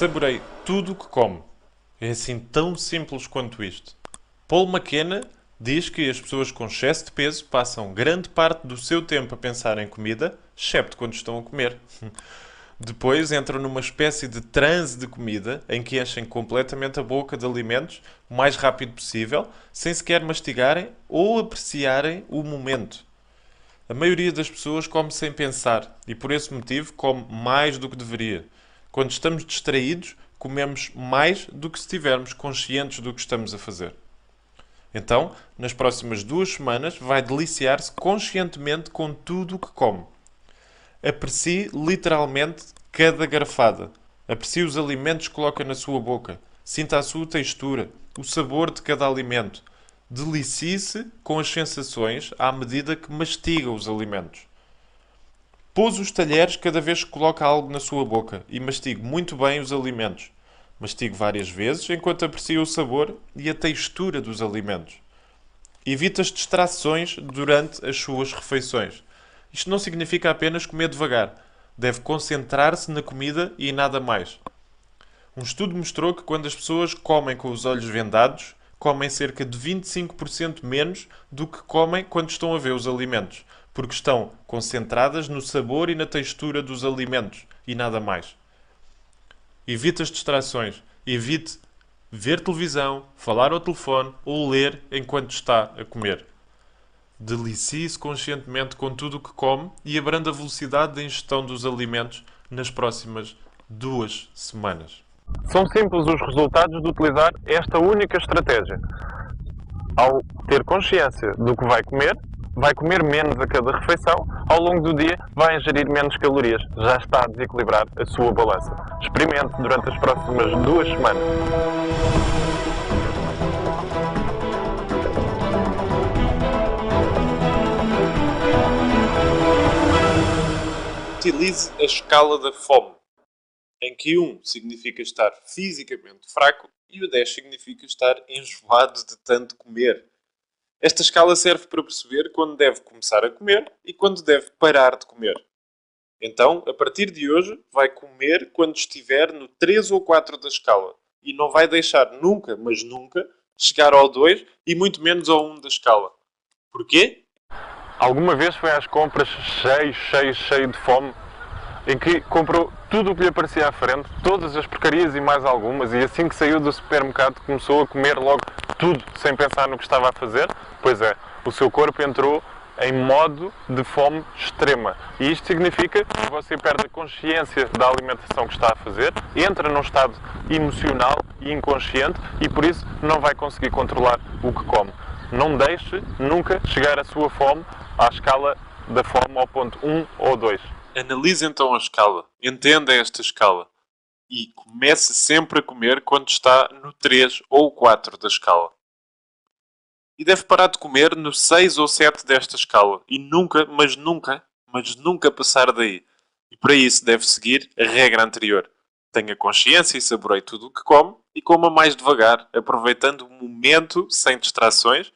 Saboreie tudo o que come. É assim tão simples quanto isto. Paul McKenna diz que as pessoas com excesso de peso passam grande parte do seu tempo a pensar em comida, excepto quando estão a comer. Depois entram numa espécie de transe de comida em que enchem completamente a boca de alimentos o mais rápido possível, sem sequer mastigarem ou apreciarem o momento. A maioria das pessoas come sem pensar e, por esse motivo, come mais do que deveria. Quando estamos distraídos, comemos mais do que se estivermos conscientes do que estamos a fazer. Então, nas próximas 2 semanas, vai deliciar-se conscientemente com tudo o que come. Aprecie literalmente cada garfada. Aprecie os alimentos que coloca na sua boca. Sinta a sua textura, o sabor de cada alimento. Delicie-se com as sensações à medida que mastiga os alimentos. Pouse os talheres cada vez que coloca algo na sua boca e mastigue muito bem os alimentos. Mastigue várias vezes enquanto aprecia o sabor e a textura dos alimentos. Evite as distrações durante as suas refeições. Isto não significa apenas comer devagar. Deve concentrar-se na comida e nada mais. Um estudo mostrou que quando as pessoas comem com os olhos vendados, comem cerca de 25% menos do que comem quando estão a ver os alimentos, porque estão concentradas no sabor e na textura dos alimentos e nada mais. Evite as distrações. Evite ver televisão, falar ao telefone ou ler enquanto está a comer. Delicie-se conscientemente com tudo o que come e abrande a velocidade de ingestão dos alimentos nas próximas 2 semanas. São simples os resultados de utilizar esta única estratégia. Ao ter consciência do que vai comer menos a cada refeição, ao longo do dia vai ingerir menos calorias. Já está a desequilibrar a sua balança. Experimente durante as próximas 2 semanas. Utilize a escala da fome, em que 1 significa estar fisicamente fraco e o 10 significa estar enjoado de tanto comer. Esta escala serve para perceber quando deve começar a comer e quando deve parar de comer. Então, a partir de hoje, vai comer quando estiver no 3 ou 4 da escala e não vai deixar nunca, mas nunca, chegar ao 2 e muito menos ao 1 da escala. Porquê? Alguma vez foi às compras cheio de fome, em que comprou tudo o que lhe aparecia à frente, todas as porcarias e mais algumas, e assim que saiu do supermercado começou a comer logo tudo, sem pensar no que estava a fazer? Pois é, o seu corpo entrou em modo de fome extrema. E isto significa que você perde a consciência da alimentação que está a fazer, entra num estado emocional e inconsciente e por isso não vai conseguir controlar o que come. Não deixe nunca chegar a sua fome à escala da fome ao ponto 1 ou 2. Analise então a escala, entenda esta escala e comece sempre a comer quando está no 3 ou 4 da escala. E deve parar de comer no 6 ou 7 desta escala e nunca, mas nunca passar daí. E para isso deve seguir a regra anterior. Tenha consciência e saboreie tudo o que come e coma mais devagar, aproveitando o momento sem distrações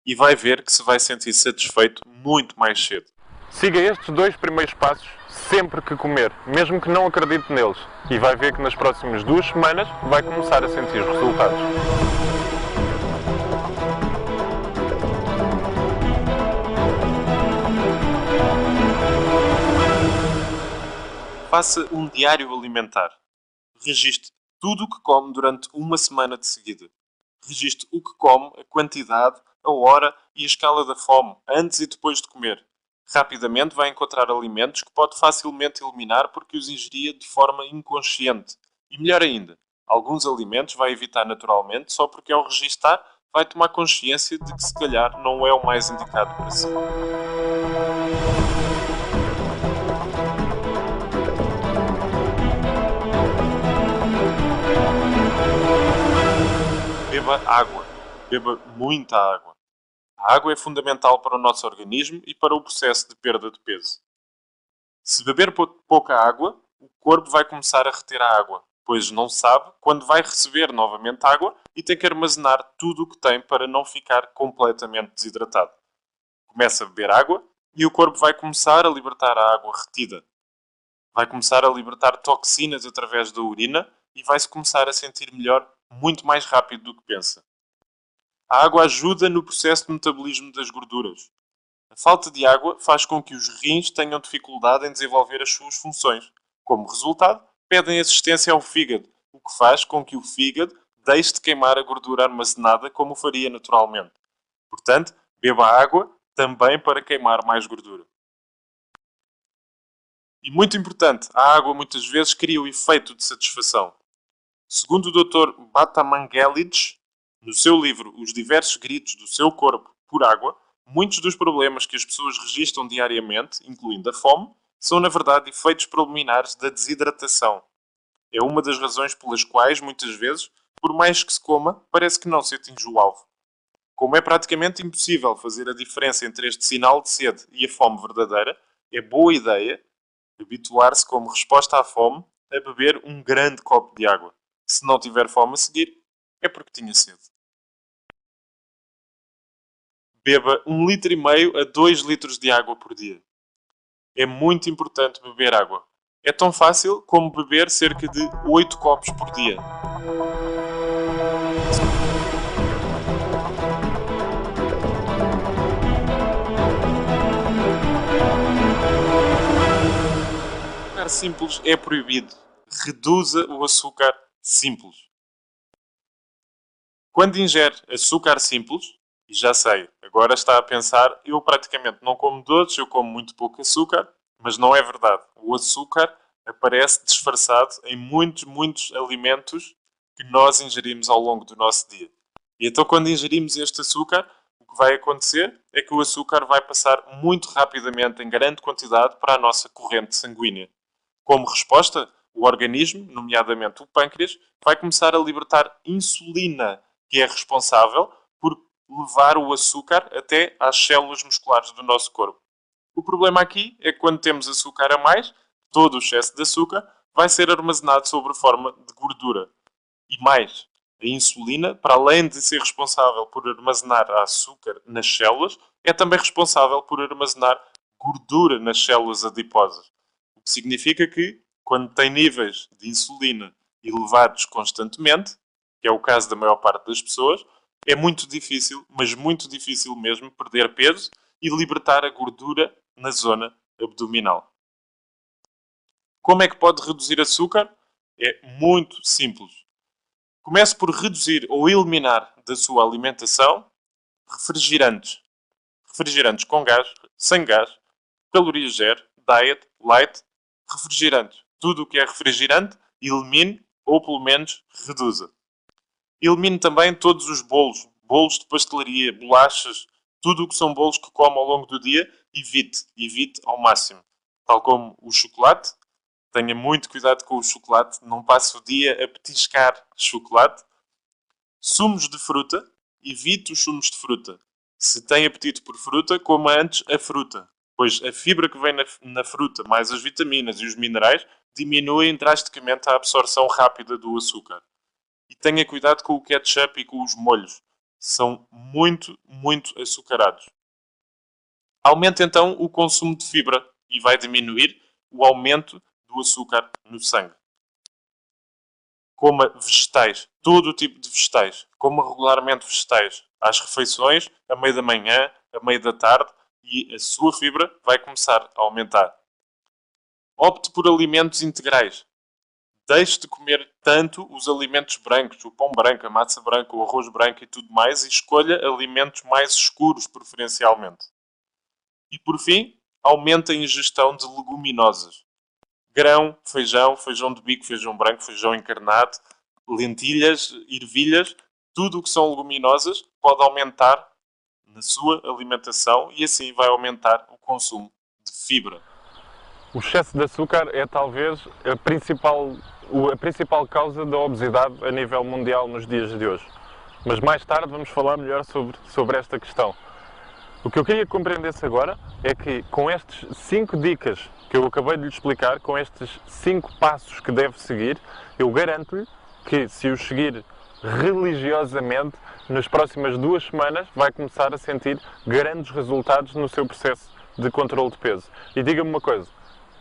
e vai ver que se vai sentir satisfeito muito mais cedo. Siga estes 2 primeiros passos sempre que comer, mesmo que não acredite neles, e vai ver que nas próximas 2 semanas vai começar a sentir os resultados. Faça um diário alimentar. Registre tudo o que come durante 1 semana de seguida. Registre o que come, a quantidade, a hora e a escala da fome, antes e depois de comer. Rapidamente vai encontrar alimentos que pode facilmente eliminar porque os ingeria de forma inconsciente. E melhor ainda, alguns alimentos vai evitar naturalmente só porque ao registar vai tomar consciência de que se calhar não é o mais indicado para si. Beba água. Beba muita água. A água é fundamental para o nosso organismo e para o processo de perda de peso. Se beber pouca água, o corpo vai começar a reter a água, pois não sabe quando vai receber novamente água e tem que armazenar tudo o que tem para não ficar completamente desidratado. Começa a beber água e o corpo vai começar a libertar a água retida. Vai começar a libertar toxinas através da urina e vai-se começar a sentir melhor muito mais rápido do que pensa. A água ajuda no processo de metabolismo das gorduras. A falta de água faz com que os rins tenham dificuldade em desenvolver as suas funções. Como resultado, pedem assistência ao fígado, o que faz com que o fígado deixe de queimar a gordura armazenada como o faria naturalmente. Portanto, beba água também para queimar mais gordura. E muito importante, a água muitas vezes cria o efeito de satisfação. Segundo o Dr. Batmanghelidj, no seu livro Os Diversos Gritos do Seu Corpo por Água, muitos dos problemas que as pessoas registram diariamente, incluindo a fome, são na verdade efeitos preliminares da desidratação. É uma das razões pelas quais, muitas vezes, por mais que se coma, parece que não se atinge o alvo. Como é praticamente impossível fazer a diferença entre este sinal de sede e a fome verdadeira, é boa ideia habituar-se como resposta à fome a beber um grande copo de água. Se não tiver fome a seguir, é porque tinha sede. Beba 1,5 litro a 2 litros de água por dia. É muito importante beber água. É tão fácil como beber cerca de 8 copos por dia. O açúcar simples é proibido. Reduza o açúcar simples. Quando ingere açúcar simples, e já sei, agora está a pensar, eu praticamente não como doces, eu como muito pouco açúcar, mas não é verdade. O açúcar aparece disfarçado em muitos alimentos que nós ingerimos ao longo do nosso dia. E então quando ingerimos este açúcar, o que vai acontecer é que o açúcar vai passar muito rapidamente em grande quantidade para a nossa corrente sanguínea. Como resposta, o organismo, nomeadamente o pâncreas, vai começar a libertar insulina, que é responsável por levar o açúcar até às células musculares do nosso corpo. O problema aqui é que quando temos açúcar a mais, todo o excesso de açúcar vai ser armazenado sob forma de gordura. E mais, a insulina, para além de ser responsável por armazenar açúcar nas células, é também responsável por armazenar gordura nas células adiposas. O que significa que, quando tem níveis de insulina elevados constantemente, que é o caso da maior parte das pessoas, é muito difícil, mas muito difícil mesmo, perder peso e libertar a gordura na zona abdominal. Como é que pode reduzir açúcar? É muito simples. Comece por reduzir ou eliminar da sua alimentação refrigerantes. Refrigerantes com gás, sem gás, calorias zero, diet, light, refrigerante. Tudo o que é refrigerante, elimine ou pelo menos reduza. Elimine também todos os bolos, bolos de pastelaria, bolachas, tudo o que são bolos que come ao longo do dia, evite ao máximo. Tal como o chocolate, tenha muito cuidado com o chocolate, não passe o dia a petiscar chocolate. Sumos de fruta, evite os sumos de fruta. Se tem apetite por fruta, coma antes a fruta, pois a fibra que vem na fruta, mais as vitaminas e os minerais, diminuem drasticamente a absorção rápida do açúcar. E tenha cuidado com o ketchup e com os molhos. São muito açucarados. Aumente então o consumo de fibra e vai diminuir o aumento do açúcar no sangue. Coma vegetais, todo o tipo de vegetais. Coma regularmente vegetais às refeições, a meio da manhã, a meio da tarde, e a sua fibra vai começar a aumentar. Opte por alimentos integrais. Deixe de comer tanto os alimentos brancos, o pão branco, a massa branca, o arroz branco e tudo mais, e escolha alimentos mais escuros, preferencialmente. E por fim, aumente a ingestão de leguminosas. Grão, feijão de bico, feijão branco, feijão encarnado, lentilhas, ervilhas, tudo o que são leguminosas pode aumentar na sua alimentação e assim vai aumentar o consumo de fibra. O excesso de açúcar é talvez a principal causa da obesidade a nível mundial nos dias de hoje. Mas mais tarde vamos falar melhor sobre esta questão. O que eu queria que compreendesse agora é que com estes 5 dicas que eu acabei de lhe explicar, com estes 5 passos que deve seguir, eu garanto-lhe que se os seguir religiosamente, nas próximas 2 semanas vai começar a sentir grandes resultados no seu processo de controle de peso. E diga-me uma coisa,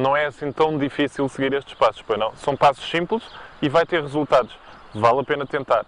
Não é assim tão difícil seguir estes passos, pois não? São passos simples e vai ter resultados. Vale a pena tentar.